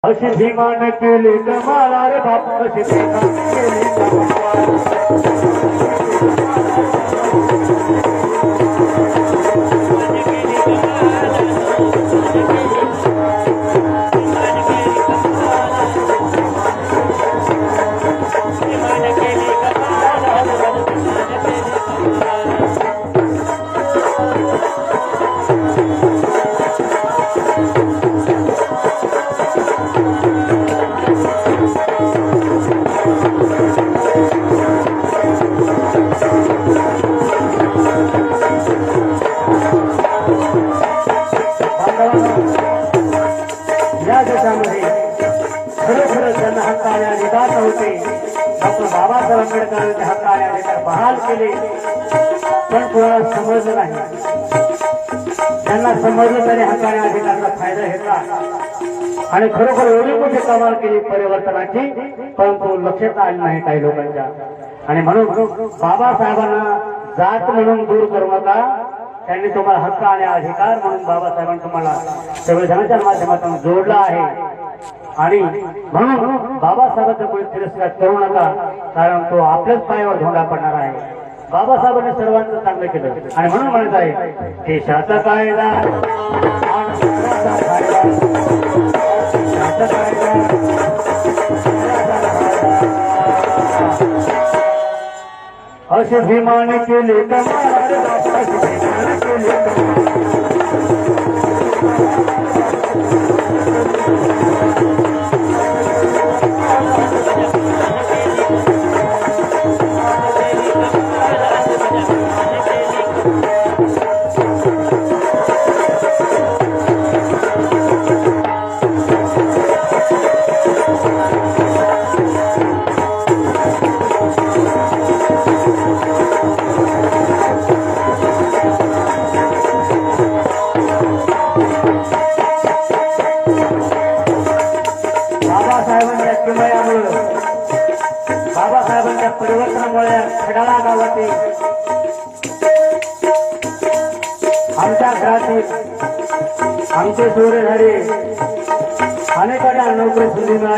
अशी भीमान केली कमाल रे बाप अशी भीमान केली कमाल या देशामध्ये खरोखर त्यांना हक्क आणि अधिकार होते. डॉक्टर बाबासाहेब आंबेडकरांचे हक्क आणि अधिकार बहाल केले, पण कोणाला समजलं नाही. त्यांना समजलं तरी हक्क आणि अधिकाराचा फायदा घेतला आणि खरोखर एवढी मोठी कमाल केली परिवर्तनाची, परंतु लक्षात आले नाही काही लोकांच्या. आणि म्हणून बाबासाहेबांना जात म्हणून दूर करू नका. त्यांनी तुम्हाला हक्क आणि अधिकार म्हणून बाबासाहेबांनी तुम्हाला संविधानाच्या माध्यमातून जोडला आहे. आणि म्हणून बाबासाहेबांचा कोणी तिरस्कार करू नका, कारण तो आपल्याच पायावर धोंडा पडणार आहे. बाबासाहेबांनी सर्वांचं चांगलं केलं आणि म्हणून म्हणत आहे देशाचा कायदा असे भीमान केले कमाल असे भीमान केले बाबासाहेबांच्या परिवर्तनामुळे खडाळा गावातील आमच्या घरातील आमचे सूर्य झाले, अनेकांना नोकरी संधी मिळाली.